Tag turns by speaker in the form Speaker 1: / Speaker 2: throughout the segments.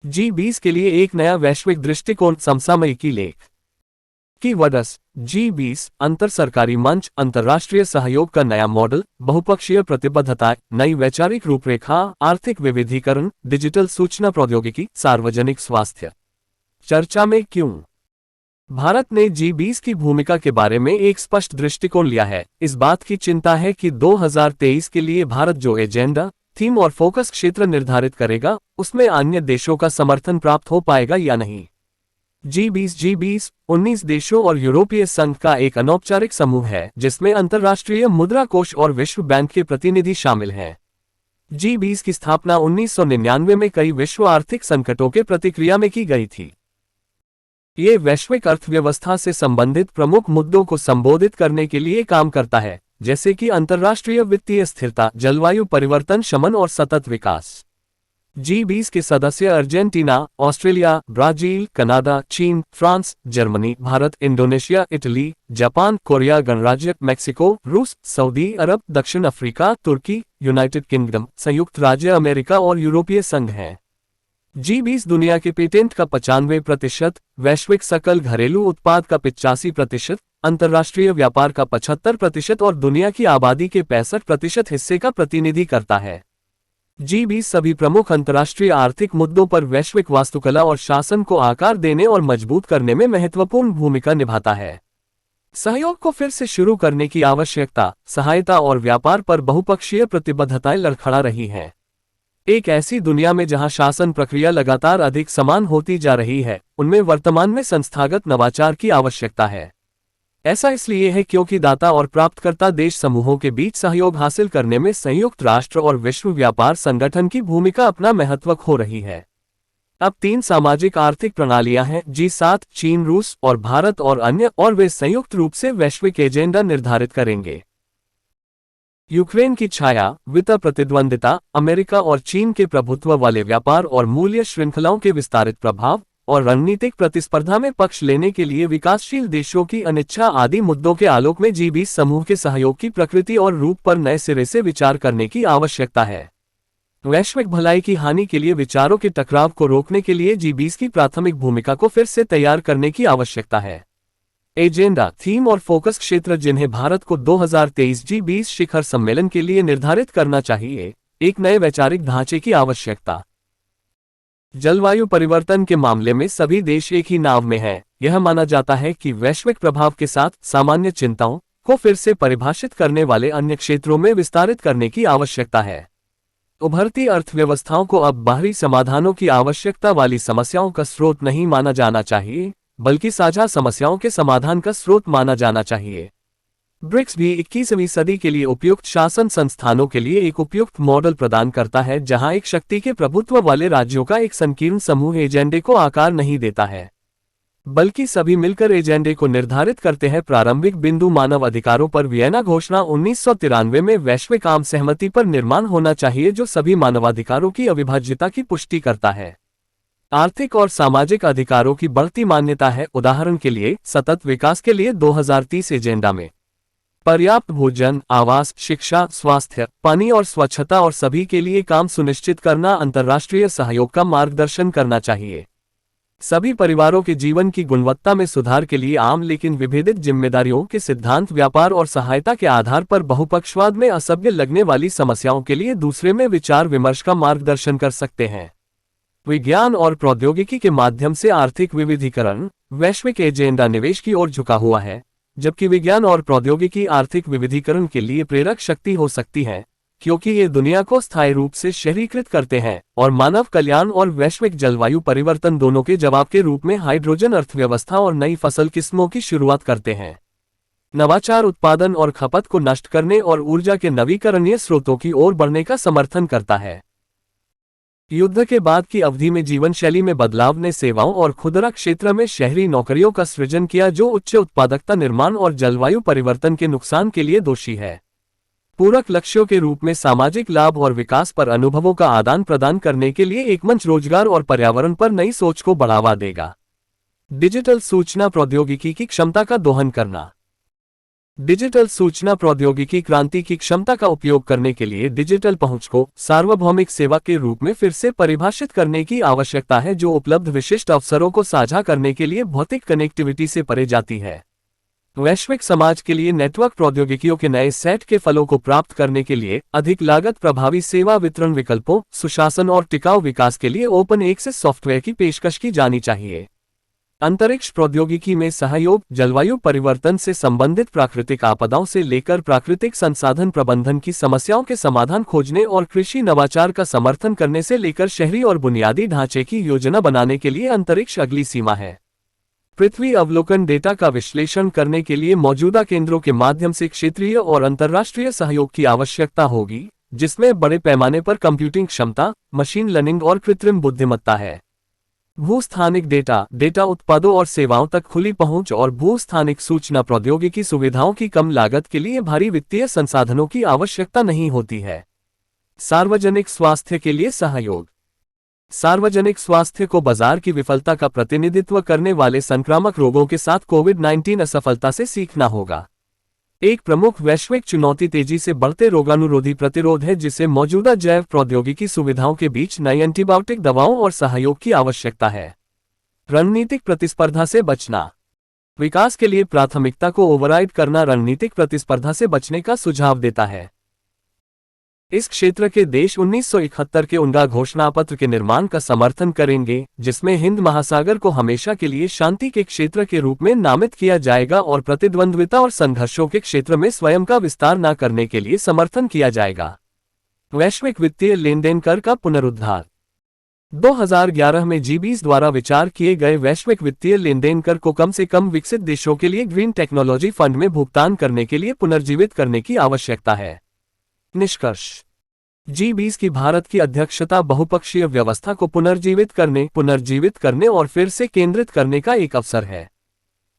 Speaker 1: G20 के लिए एक नया वैश्विक दृष्टिकोण समसामयिकी लेख की वडस G20 अंतर सरकारी मंच अंतर्राष्ट्रीय सहयोग का नया मॉडल, बहुपक्षीय प्रतिबद्धता, नई वैचारिक रूपरेखा, आर्थिक विविधीकरण, डिजिटल सूचना प्रौद्योगिकी, सार्वजनिक स्वास्थ्य। चर्चा में क्यों भारत ने G20 की भूमिका के बारे में एक स्पष्ट दृष्टिकोण लिया है। इस बात की चिंता है कि 2023 के लिए भारत जो एजेंडा, थीम और फोकस क्षेत्र निर्धारित करेगा, उसमें अन्य देशों का समर्थन प्राप्त हो पाएगा या नहीं। G20 19 देशों और यूरोपीय संघ का एक अनौपचारिक समूह है जिसमें अंतर्राष्ट्रीय मुद्रा कोष और विश्व बैंक के प्रतिनिधि शामिल हैं। G20 की स्थापना 1999 में कई विश्व आर्थिक संकटों के प्रतिक्रिया में की गई थी। ये वैश्विक अर्थव्यवस्था से संबंधित प्रमुख मुद्दों को संबोधित करने के लिए काम करता है, जैसे कि अंतर्राष्ट्रीय वित्तीय स्थिरता, जलवायु परिवर्तन शमन और सतत विकास। G20 के सदस्य अर्जेंटीना, ऑस्ट्रेलिया, ब्राजील, कनाडा, चीन, France, Germany, Bharat, Indonesia, Italy, Japan, Korea गणराज्य, मेक्सिको, रूस, सऊदी अरब, दक्षिण अफ्रीका, तुर्की, यूनाइटेड किंगडम, संयुक्त राज्य अमेरिका और यूरोपीय संघ हैं। G20 दुनिया के पेटेंट का 95%, वैश्विक सकल घरेलू उत्पाद का 85%, अंतर्राष्ट्रीय व्यापार का 75% और दुनिया की आबादी के 65% हिस्से का प्रतिनिधि करता है। G20 सभी प्रमुख अंतर्राष्ट्रीय आर्थिक मुद्दों पर वैश्विक वास्तुकला और शासन को आकार देने और मजबूत करने में महत्वपूर्ण भूमिका निभाता है। सहयोग को फिर से शुरू करने की आवश्यकता, सहायता और व्यापार पर बहुपक्षीय प्रतिबद्धताएं लड़खड़ा रही हैं। एक ऐसी दुनिया में जहां शासन प्रक्रिया लगातार अधिक समान होती जा रही है, उनमें वर्तमान में संस्थागत नवाचार की आवश्यकता है। ऐसा इसलिए है क्योंकि दाता और प्राप्तकर्ता देश समूहों के बीच सहयोग हासिल करने में संयुक्त राष्ट्र और विश्व व्यापार संगठन की भूमिका अपना महत्व खो रही है। अब 3 सामाजिक आर्थिक प्रणालियां हैं, G7, चीन, रूस और भारत और अन्य, और वे संयुक्त रूप से वैश्विक एजेंडा निर्धारित करेंगे। यूक्रेन की छाया, वित्त प्रतिद्वंदिता, अमेरिका और चीन के प्रभुत्व वाले व्यापार और मूल्य श्रृंखलाओं के विस्तारित प्रभाव और रणनीतिक प्रतिस्पर्धा में पक्ष लेने के लिए विकासशील देशों की अनिच्छा आदि मुद्दों के आलोक में G20 समूह के सहयोग की प्रकृति और रूप पर नए सिरे से विचार करने की आवश्यकता है। वैश्विक भलाई की हानि के लिए विचारों के टकराव को रोकने के लिए G20 की प्राथमिक भूमिका को फिर से तैयार करने की आवश्यकता है। एजेंडा, थीम और फोकस क्षेत्र जिन्हें भारत को 2023 G20 शिखर सम्मेलन के लिए निर्धारित करना चाहिए। एक नए वैचारिक ढांचे की आवश्यकता। जलवायु परिवर्तन के मामले में सभी देश एक ही नाव में हैं। यह माना जाता है कि वैश्विक प्रभाव के साथ सामान्य चिंताओं को फिर से परिभाषित करने वाले अन्य क्षेत्रों में विस्तारित करने की आवश्यकता है। उभरती अर्थव्यवस्थाओं को अब बाहरी समाधानों की आवश्यकता वाली समस्याओं का स्रोत नहीं माना जाना चाहिए, बल्कि साझा समस्याओं के समाधान का स्रोत माना जाना चाहिए। ब्रिक्स भी 21वीं सदी के लिए उपयुक्त शासन संस्थानों के लिए एक उपयुक्त मॉडल प्रदान करता है, जहां एक शक्ति के प्रभुत्व वाले राज्यों का एक संकीर्ण समूह एजेंडे को आकार नहीं देता है, बल्कि सभी मिलकर एजेंडे को निर्धारित करते हैं। प्रारंभिक बिंदु मानव अधिकारों पर वियना घोषणा 1993 में वैश्विक आम सहमति पर निर्माण होना चाहिए, जो सभी मानवाधिकारों की अविभाज्यता की पुष्टि करता है। आर्थिक और सामाजिक अधिकारों की बढ़ती मान्यता है। उदाहरण के लिए, सतत विकास के लिए 2030 एजेंडा में पर्याप्त भोजन, आवास, शिक्षा, स्वास्थ्य, पानी और स्वच्छता और सभी के लिए काम सुनिश्चित करना अंतर्राष्ट्रीय सहयोग का मार्गदर्शन करना चाहिए। सभी परिवारों के जीवन की गुणवत्ता में सुधार के लिए आम लेकिन विभेदित जिम्मेदारियों के सिद्धांत व्यापार और सहायता के आधार पर बहुपक्षवाद में असभ्य लगने वाली समस्याओं के लिए दूसरे में विचार विमर्श का मार्गदर्शन कर सकते हैं। विज्ञान और प्रौद्योगिकी के माध्यम से आर्थिक विविधीकरण। वैश्विक एजेंडा निवेश की ओर झुका हुआ है, जबकि विज्ञान और प्रौद्योगिकी आर्थिक विविधीकरण के लिए प्रेरक शक्ति हो सकती है, क्योंकि ये दुनिया को स्थायी रूप से शहरीकृत करते हैं और मानव कल्याण और वैश्विक जलवायु परिवर्तन दोनों के जवाब के रूप में हाइड्रोजन अर्थव्यवस्था और नई फसल किस्मों की शुरुआत करते हैं। नवाचार उत्पादन और खपत को नष्ट करने और ऊर्जा के नवीकरणीय स्रोतों की ओर बढ़ने का समर्थन करता है। युद्ध के बाद की अवधि में जीवन शैली में बदलाव ने सेवाओं और खुदरा क्षेत्र में शहरी नौकरियों का सृजन किया, जो उच्च उत्पादकता, निर्माण और जलवायु परिवर्तन के नुकसान के लिए दोषी है। पूरक लक्ष्यों के रूप में सामाजिक लाभ और विकास पर अनुभवों का आदान प्रदान करने के लिए एक मंच रोजगार और पर्यावरण पर नई सोच को बढ़ावा देगा। डिजिटल सूचना प्रौद्योगिकी की क्षमता का दोहन करना। डिजिटल सूचना प्रौद्योगिकी क्रांति की क्षमता का उपयोग करने के लिए डिजिटल पहुंच को सार्वभौमिक सेवा के रूप में फिर से परिभाषित करने की आवश्यकता है, जो उपलब्ध विशिष्ट अवसरों को साझा करने के लिए भौतिक कनेक्टिविटी से परे जाती है। वैश्विक समाज के लिए नेटवर्क प्रौद्योगिकियों के नए सेट के फलों को प्राप्त करने के लिए अधिक लागत प्रभावी सेवा वितरण विकल्पों, सुशासन और टिकाऊ विकास के लिए ओपन एक्सेस सॉफ्टवेयर की पेशकश की जानी चाहिए। अंतरिक्ष प्रौद्योगिकी में सहयोग, जलवायु परिवर्तन से संबंधित प्राकृतिक आपदाओं से लेकर प्राकृतिक संसाधन प्रबंधन की समस्याओं के समाधान खोजने और कृषि नवाचार का समर्थन करने से लेकर शहरी और बुनियादी ढांचे की योजना बनाने के लिए अंतरिक्ष अगली सीमा है। पृथ्वी अवलोकन डेटा का विश्लेषण करने के लिए मौजूदा केंद्रों के माध्यम से क्षेत्रीय और अंतर्राष्ट्रीय सहयोग की आवश्यकता होगी, जिसमें बड़े पैमाने पर कंप्यूटिंग क्षमता, मशीन लर्निंग और कृत्रिम बुद्धिमत्ता है। भूस्थानिक डेटा उत्पादों और सेवाओं तक खुली पहुंच और भूस्थानिक सूचना प्रौद्योगिकी सुविधाओं की कम लागत के लिए भारी वित्तीय संसाधनों की आवश्यकता नहीं होती है। सार्वजनिक स्वास्थ्य के लिए सहयोग। सार्वजनिक स्वास्थ्य को बाजार की विफलता का प्रतिनिधित्व करने वाले संक्रामक रोगों के साथ कोविड-19 असफलता से सीखना होगा। एक प्रमुख वैश्विक चुनौती तेजी से बढ़ते रोगानुरोधी प्रतिरोध है, जिसे मौजूदा जैव प्रौद्योगिकी सुविधाओं के बीच नई एंटीबायोटिक दवाओं और सहयोग की आवश्यकता है। रणनीतिक प्रतिस्पर्धा से बचना। विकास के लिए प्राथमिकता को ओवरराइड करना रणनीतिक प्रतिस्पर्धा से बचने का सुझाव देता है। इस क्षेत्र के देश 1971 के उनगा घोषणापत्र के निर्माण का समर्थन करेंगे, जिसमें हिंद महासागर को हमेशा के लिए शांति के क्षेत्र के रूप में नामित किया जाएगा और प्रतिद्वंद्विता और संघर्षों के क्षेत्र में स्वयं का विस्तार न करने के लिए समर्थन किया जाएगा। वैश्विक वित्तीय लेनदेन कर का पुनरुद्धार। 2011 में G20 द्वारा विचार किए गए वैश्विक वित्तीय लेनदेन कर को कम से कम विकसित देशों के लिए ग्रीन टेक्नोलॉजी फंड में भुगतान करने के लिए पुनर्जीवित करने की आवश्यकता है। निष्कर्ष। G20 की भारत की अध्यक्षता बहुपक्षीय व्यवस्था को पुनर्जीवित करने और फिर से केंद्रित करने का एक अवसर है।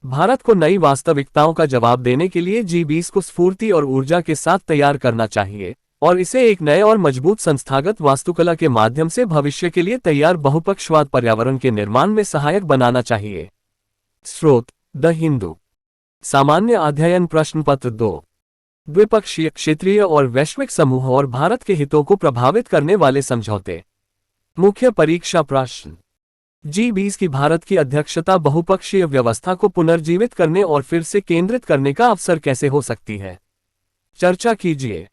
Speaker 1: भारत को नई वास्तविकताओं का जवाब देने के लिए G20 को स्फूर्ति और ऊर्जा के साथ तैयार करना चाहिए और इसे एक नए और मजबूत संस्थागत वास्तुकला के माध्यम से भविष्य के लिए तैयार बहुपक्षवाद पर्यावरण के निर्माण में सहायक बनाना चाहिए। स्रोत: द हिंदू। सामान्य अध्ययन प्रश्न पत्र 2। द्विपक्षीय, क्षेत्रीय और वैश्विक समूह और भारत के हितों को प्रभावित करने वाले समझौते। मुख्य परीक्षा प्रश्न। G20 की भारत की अध्यक्षता बहुपक्षीय व्यवस्था को पुनर्जीवित करने और फिर से केंद्रित करने का अवसर कैसे हो सकती है? चर्चा कीजिए।